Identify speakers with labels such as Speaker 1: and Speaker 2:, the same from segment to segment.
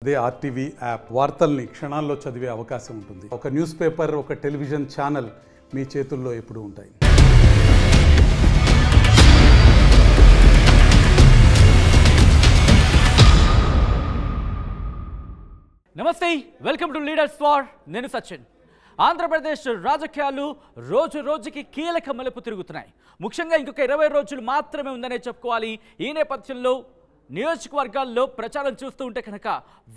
Speaker 1: అదే RTV app వార్తల్ని క్షణాల్లో చదివే అవకాశం ఉంటుంది. ఒక న్యూస్ పేపర్, ఒక టెలివిజన్ ఛానల్ మీ చేతుల్లో ఎప్పుడూ ఉంటాయి.
Speaker 2: నమస్తే, వెల్కమ్ టు లీడర్స్ ఫార్. నేను సచిన్. ఆంధ్రప్రదేశ్ రాజకీయాలు రోజు రోజుకి కీలక మలుపు తిరుగుతున్నాయి. ముఖ్యంగా ఇంకొక 20 రోజులు మాత్రమే ఉందనే చెప్పుకోవాలి. ఈ నేపథ్యంలో నియోజకవర్గాల్లో ప్రచారం చూస్తూ ఉంటే కనుక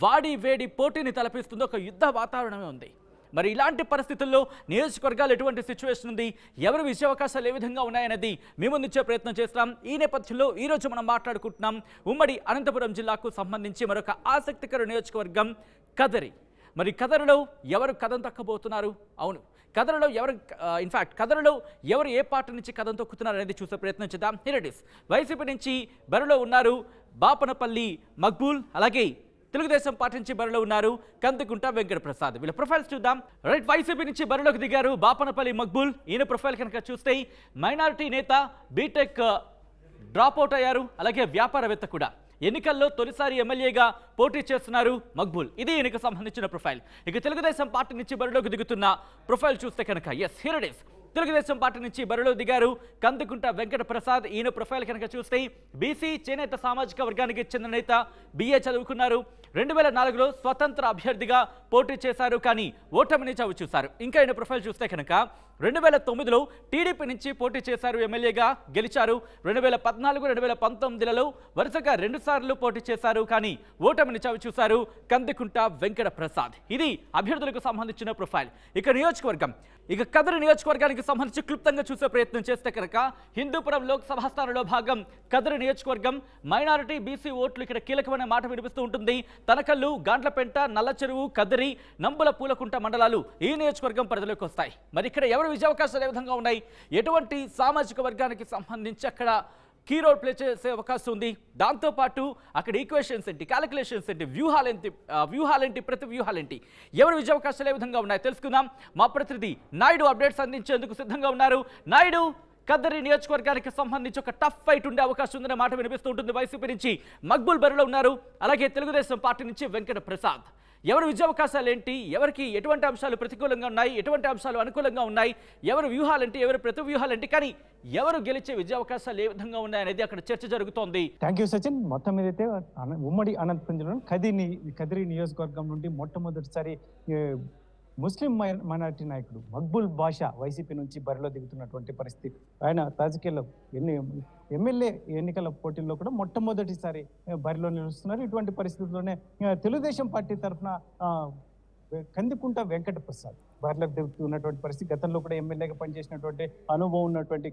Speaker 2: వాడి వేడి పోటీని తలపిస్తుంది. ఒక యుద్ధ వాతావరణమే ఉంది. మరి ఇలాంటి పరిస్థితుల్లో నియోజకవర్గాలు ఎటువంటి సిచ్యువేషన్ ఉంది, ఎవరి విజయావకాశాలు ఏ విధంగా ఉన్నాయనేది మీ ముందుంచే ప్రయత్నం చేస్తాం. ఈ నేపథ్యంలో ఈరోజు మనం మాట్లాడుకుంటున్నాం ఉమ్మడి అనంతపురం జిల్లాకు సంబంధించి మరొక ఆసక్తికర నియోజకవర్గం కదిరి. మరి కదిరిలో ఎవరు కదం తక్కబోతున్నారు? అవును, కదిరిలో ఎవరు కదిరిలో ఎవరు ఏ పార్టీ నుంచి కదం తొక్కుతున్నారు అనేది చూసే ప్రయత్నం చేద్దాం. Here it is. వైసీపీ నుంచి బరిలో ఉన్నారు బాపనపల్లి మక్బూల్, అలాగే తెలుగుదేశం పార్టీ నుంచి బరిలో ఉన్నారు కందుకుంట వెంకట ప్రసాద్. వీళ్ళ ప్రొఫైల్స్ చూద్దాం. రైట్, వైసీపీ నుంచి బరిలోకి దిగారు బాపనపల్లి మక్బూల్. ఈయన ప్రొఫైల్ కనుక చూస్తే మైనారిటీ నేత, బీటెక్ డ్రాప్అవుట్ అయ్యారు, అలాగే వ్యాపారవేత్త కూడా. ఎన్నికల్లో తొలిసారి ఎమ్మెల్యేగా పోటీ చేస్తున్నారు మక్బూల్. ఇది ఈయనకు సంబంధించిన ప్రొఫైల్. ఇక తెలుగుదేశం పార్టీ నుంచి బరిలోకి దిగుతున్న ప్రొఫైల్ చూస్తే కనుక here it is. Telugu Desam party నుంచి బరిలో దిగారు కందుకుంట వెంకట ప్రసాద్. ఈయన ప్రొఫైల్ కనుక చూస్తే బీసీ చేనేత సామాజిక వర్గానికి చెందిన నేత, BA చదువుకున్నారు. 2004లో స్వతంత్ర అభ్యర్థిగా పోటీ చేశారు, కానీ ఓటమిని చవిచూశారు. ఇంకా ఈయన ప్రొఫైల్ చూస్తే కనుక 2009లో టీడీపీ నుంచి పోటీ చేశారు, ఎమ్మెల్యేగా గెలిచారు. 2014, 2019లలో వరుసగా 2 సార్లు పోటీ చేశారు, కానీ ఓటమిని చవిచూశారు కందుకుంట వెంకట ప్రసాద్. ఇది అభ్యర్థులకు సంబంధించిన ప్రొఫైల్. ఇక కదిరి నియోజకవర్గానికి సంబంధించి క్లుప్తంగా చూసే ప్రయత్నం చేస్తే కనుక హిందూపురం లోక్సభ స్థానంలో భాగం కదిరి నియోజకవర్గం. మైనారిటీ, బీసీ ఓట్లు ఇక్కడ కీలకమైన మాట వినిపిస్తూ ఉంటుంది. తనకల్లు, గాండ్లపెంట, నల్లచెరువు, కదిరి, నంబుల పూలకుంట మండలాలు ఈ నియోజకవర్గం పరిధిలోకి వస్తాయి. మరి ఇక్కడ ఎవరు విజయావకాశాలు ఏ విధంగా ఉన్నాయి, ఎటువంటి సామాజిక వర్గానికి సంబంధించి అక్కడ కీ రోల్ ప్లే చేసే అవకాశం ఉంది, దాంతోపాటు అక్కడ ఈక్వేషన్స్ ఏంటి, క్యాలిక్యులేషన్స్ ఏంటి, వ్యూహాలేంటి, ప్రతి వ్యూహాలేంటి, ఎవరి విజయావకాశాలు ఏ విధంగా ఉన్నాయి తెలుసుకుందాం. మా ప్రతినిధి నాయుడు అప్డేట్స్ అందించేందుకు సిద్ధంగా ఉన్నారు. నాయుడు, కదిరి నియోజకవర్గానికి సంబంధించి ఒక టఫ్ ఫైట్ ఉండే అవకాశం ఉందనే మాట వినిపిస్తూ ఉంటుంది. వైసీపీ నుంచి మక్బూల్ బరిలో ఉన్నారు, అలాగే తెలుగుదేశం పార్టీ నుంచి వెంకట ప్రసాద్. ఎవరి విజయావకాశాలు ఏంటి, ఎవరికి ఎటువంటి అంశాలు ప్రతికూలంగా ఉన్నాయి, ఎటువంటి అంశాలు అనుకూలంగా ఉన్నాయి, ఎవరి వ్యూహాలేంటి, ఎవరి ప్రతి వ్యూహాలేంటి, కానీ ఎవరు గెలిచే విజయావకాశాలు ఏ విధంగా ఉన్నాయి అనేది అక్కడ చర్చ జరుగుతోంది.
Speaker 3: Thank you Sachin. మొత్తం మీదైతే ఉమ్మడి అనంతపురం జిల్లా కదిరి నియోజకవర్గం నుండి మొట్టమొదటిసారి ముస్లిం మైనారిటీ నాయకుడు మక్బూల్ బాషా వైసీపీ నుంచి బరిలో దిగుతున్నటువంటి పరిస్థితి. ఆయన రాజకీయాల్లో ఎమ్మెల్యే ఎన్నికల పోటీల్లో కూడా మొట్టమొదటిసారి బరిలో నిలుస్తున్నారు. ఇటువంటి పరిస్థితుల్లోనే తెలుగుదేశం పార్టీ తరఫున కందుకుంట వెంకట ప్రసాద్ బరిలోకి దిగుతున్నటువంటి పరిస్థితి. గతంలో కూడా ఎమ్మెల్యేగా పనిచేసినటువంటి అనుభవం ఉన్నటువంటి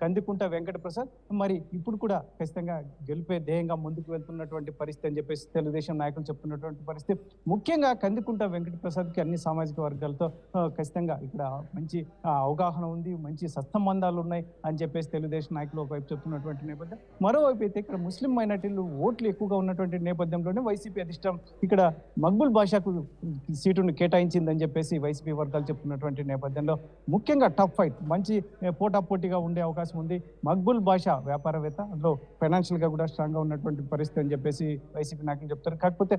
Speaker 3: కందుకుంట వెంకట ప్రసాద్ మరి ఇప్పుడు కూడా ఖచ్చితంగా గెలిపే ధ్యేయంగా ముందుకు వెళ్తున్నటువంటి పరిస్థితి అని చెప్పేసి తెలుగుదేశం నాయకులు చెప్తున్నటువంటి పరిస్థితి. ముఖ్యంగా కందుకుంట వెంకట ప్రసాద్కి అన్ని సామాజిక వర్గాలతో ఖచ్చితంగా ఇక్కడ మంచి అవగాహన ఉంది, మంచి సత్సంబంధాలు ఉన్నాయి అని చెప్పేసి తెలుగుదేశం నాయకులు ఒకవైపు చెప్తున్నటువంటి నేపథ్యం. మరోవైపు అయితే ఇక్కడ ముస్లిం మైనార్టీలు ఓట్లు ఎక్కువగా ఉన్నటువంటి నేపథ్యంలోనే వైసీపీ అధిష్టానం ఇక్కడ మక్బూల్ బాషాకు సీటును కేటాయించిందని చెప్పేసి వైసీపీ వర్గాలు చెప్తున్నటువంటి నేపథ్యంలో ముఖ్యంగా టఫ్ ఫైట్, మంచి పోటాపోటీగా ఉండే అవకాశం ఉంది. మక్బూల్ బాషా వ్యాపారవేత్త, అందులో ఫైనాన్షియల్ గా కూడా స్ట్రాంగ్ గా ఉన్నటువంటి పరిస్థితి అని చెప్పేసి వైసీపీ నాయకులు చెప్తారు. కాకపోతే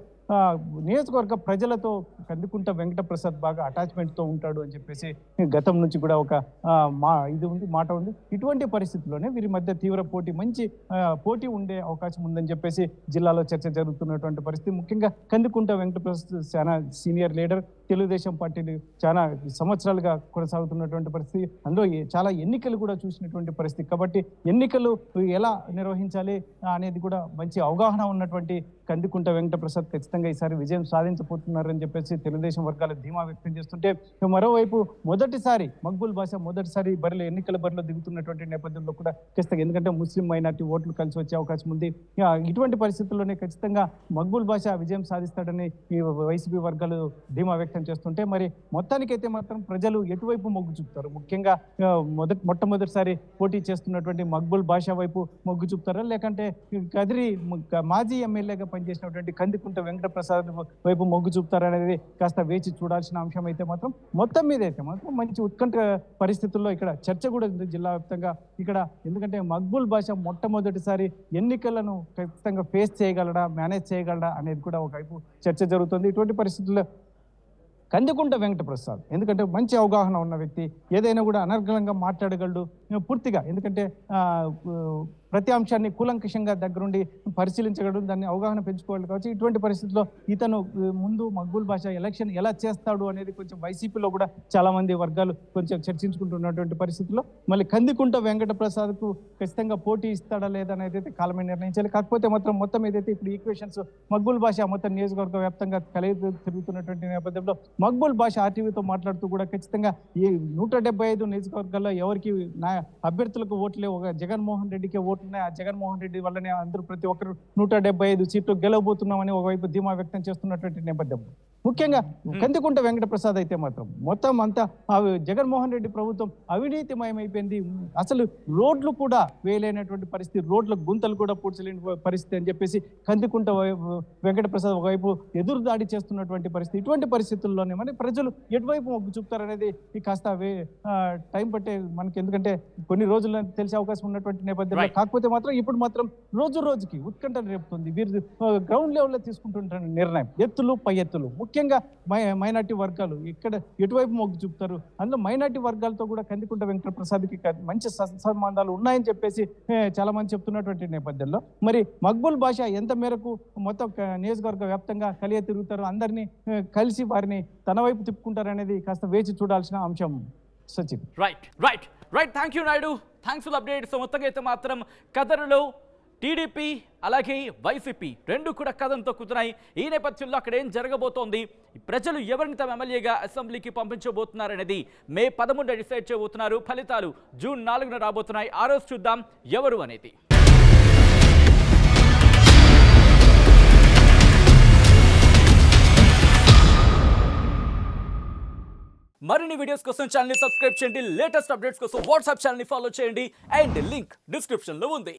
Speaker 3: నియోజకవర్గ ప్రజలతో కందుకుంట వెంకట ప్రసాద్ బాగా అటాచ్మెంట్ తో ఉంటాడు అని చెప్పేసి గతం నుంచి కూడా ఒక మాట ఉంది. ఇటువంటి పరిస్థితుల్లోనే వీరి మధ్య తీవ్ర పోటీ, మంచి పోటీ ఉండే అవకాశం ఉందని చెప్పేసి జిల్లాలో చర్చ జరుగుతున్నటువంటి పరిస్థితి. ముఖ్యంగా కందుకుంట వెంకట ప్రసాద్ చాలా సీనియర్ లీడర్, తెలుగుదేశం పార్టీని చాలా సంవత్సరాలుగా కొనసాగుతున్నటువంటి పరిస్థితి. అందులో చాలా ఎన్నికలు కూడా చూసినటువంటి పరిస్థితి. కాబట్టి ఎన్నికలు ఎలా నిర్వహించాలి అనేది కూడా మంచి అవగాహన ఉన్నటువంటి కందుకుంట వెంకట ప్రసాద్ ఖచ్చితంగా ఈసారి విజయం సాధించబోతున్నారని చెప్పేసి తెలుగుదేశం వర్గాలు ధీమా వ్యక్తం చేస్తుంటే, మరోవైపు మొదటిసారి మక్బూల్ బాషా ఎన్నికల బరిలో దిగుతున్నటువంటి నేపథ్యంలో కూడా ఖచ్చితంగా, ఎందుకంటే ముస్లిం మైనార్టీ ఓట్లు కలిసి వచ్చే అవకాశం ఉంది. ఇటువంటి పరిస్థితుల్లోనే ఖచ్చితంగా మక్బూల్ బాషా విజయం సాధిస్తాడని ఈ వైసీపీ వర్గాలు ధీమా వ్యక్తం చేస్తుంటే, మరి మొత్తానికైతే మాత్రం ప్రజలు ఎటువైపు మొగ్గు చూపుతారు? ముఖ్యంగా మొట్టమొదటిసారి పోటీ చేస్తున్నటువంటి మక్బూల్ బాషా వైపు మొగ్గు చూపుతారా, లేకంటే కదిరి మాజీ ఎమ్మెల్యేగా పనిచేసినటువంటి కందికుంట వెంకటప్రసాద్ వైపు మొగ్గు చూపుతారనేది కాస్త వేచి చూడాల్సిన అంశం అయితే మాత్రం మొత్తం మీద అయితే మాత్రం మంచి ఉత్కంఠ పరిస్థితుల్లో ఇక్కడ చర్చ కూడా ఉంది జిల్లా వ్యాప్తంగా. ఇక్కడ ఎందుకంటే మక్బూల్ బాషా మొట్టమొదటిసారి ఎన్నికలను ఖచ్చితంగా ఫేస్ చేయగలడా, మేనేజ్ చేయగలడా అనేది కూడా ఒకవైపు చర్చ జరుగుతుంది. ఇటువంటి పరిస్థితుల్లో కందికుంట వెంకటప్రసాద్ ఎందుకంటే మంచి అవగాహన ఉన్న వ్యక్తి, ఏదైనా కూడా అనర్గళంగా మాట్లాడగలడు పూర్తిగా. ఎందుకంటే ప్రతి అంశాన్ని కూలంకషంగా దగ్గరుండి పరిశీలించగలడు, దాన్ని అవగాహన పెంచుకోవాలి కావచ్చు. ఇటువంటి పరిస్థితుల్లో ఇతను ముందు మక్బూల్ బాషా ఎలక్షన్ ఎలా చేస్తాడు అనేది కొంచెం వైసీపీలో కూడా చాలా మంది వర్గాలు కొంచెం చర్చించుకుంటున్నటువంటి పరిస్థితుల్లో మళ్ళీ కందికుంట వెంకటప్రసాద్కు ఖచ్చితంగా పోటీ ఇస్తాడా లేదా అనేది అయితే కాలమే నిర్ణయించాలి. కాకపోతే మాత్రం మొత్తం ఏదైతే ఇప్పుడు ఈక్వేషన్స్ మక్బూల్ బాషా మొత్తం నియోజకవర్గ వ్యాప్తంగా తిరుగుతున్నటువంటి నేపథ్యంలో మక్బూల్ బాషా ఆర్టీవీతో మాట్లాడుతూ కూడా ఖచ్చితంగా ఈ 175 నియోజకవర్గాల్లో ఎవరికి అభ్యర్థులకు ఓట్లే, ఒక జగన్మోహన్ రెడ్డికి ఓట్లున్నాయి, ఆ జగన్మోహన్ రెడ్డి వల్లనే అందరూ ప్రతి ఒక్కరు 175 సీట్లు గెలవబోతున్నామని ఒకవైపు ధీమా వ్యక్తం చేస్తున్నటువంటి నేపథ్యంలో ముఖ్యంగా కందికుంట వెంకటప్రసాద్ అయితే మాత్రం మొత్తం అంతా జగన్మోహన్ రెడ్డి ప్రభుత్వం అవినీతిమయమైపోయింది, అసలు రోడ్లు కూడా వేయలేనటువంటి పరిస్థితి, రోడ్ల గుంతలు కూడా పూడ్చలేని పరిస్థితి అని చెప్పేసి కందికుంట వెంకటప్రసాద్ ఒకవైపు ఎదురు దాడి చేస్తున్నటువంటి పరిస్థితి. ఇటువంటి పరిస్థితుల్లోనే మరి ప్రజలు ఎటువైపు మొగ్గు చూపుతారనేది కాస్త టైం పట్టే మనకి, ఎందుకంటే కొన్ని రోజుల్లో తెలిసే అవకాశం ఉన్నటువంటి నేపథ్యంలో. కాకపోతే మాత్రం ఇప్పుడు మాత్రం రోజు రోజుకి ఉత్కంఠ రేపుతుంది. వీరు గ్రౌండ్ లెవెల్లో తీసుకుంటున్న నిర్ణయం ఎత్తులు పై ఎత్తులు, ముఖ్యంగా మైనార్టీ వర్గాలు ఇక్కడ ఎటువైపు మొగ్గు చూపుతారు. అందులో మైనార్టీ వర్గాలతో కూడా కందికుంట వెంకటప్రసాద్కి మంచి సంబంధాలు ఉన్నాయని చెప్పేసి చాలా మంది చెప్తున్నటువంటి నేపథ్యంలో మరి మక్బూల్ బాషా ఎంత మేరకు మొత్తం నియోజకవర్గ వ్యాప్తంగా కలియ తిరుగుతారు, అందరినీ కలిసి వారిని తన వైపు తిప్పుకుంటారనేది కాస్త వేచి చూడాల్సిన అంశం. Sachin.
Speaker 2: Right thank you Naidu, thanks for update. So మొత్తంగా అయితే మాత్రం కథనలో టీడీపీ అలాగే వైసీపీ రెండు కూడా కథం తొక్కుతున్నాయి. ఈ నేపథ్యంలో అక్కడ ఏం జరగబోతోంది, ప్రజలు ఎవరిని తమ ఎమ్మెల్యేగా అసెంబ్లీకి పంపించబోతున్నారనేది మే 13 డిసైడ్ చేయబోతున్నారు. ఫలితాలు జూన్ 4న రాబోతున్నాయి. ఆ రోజు చూద్దాం ఎవరు అనేది. మరిన్ని వీడియోస్ కోసం ఛానల్ ని సబ్స్క్రైబ్ చేయండి, లేటెస్ట్ అప్డేట్స్ కోసం వాట్సాప్ ఛానల్ ని ఫాలో చేయండి అండ్ లింక్ డిస్క్రిప్షన్ లో ఉంది.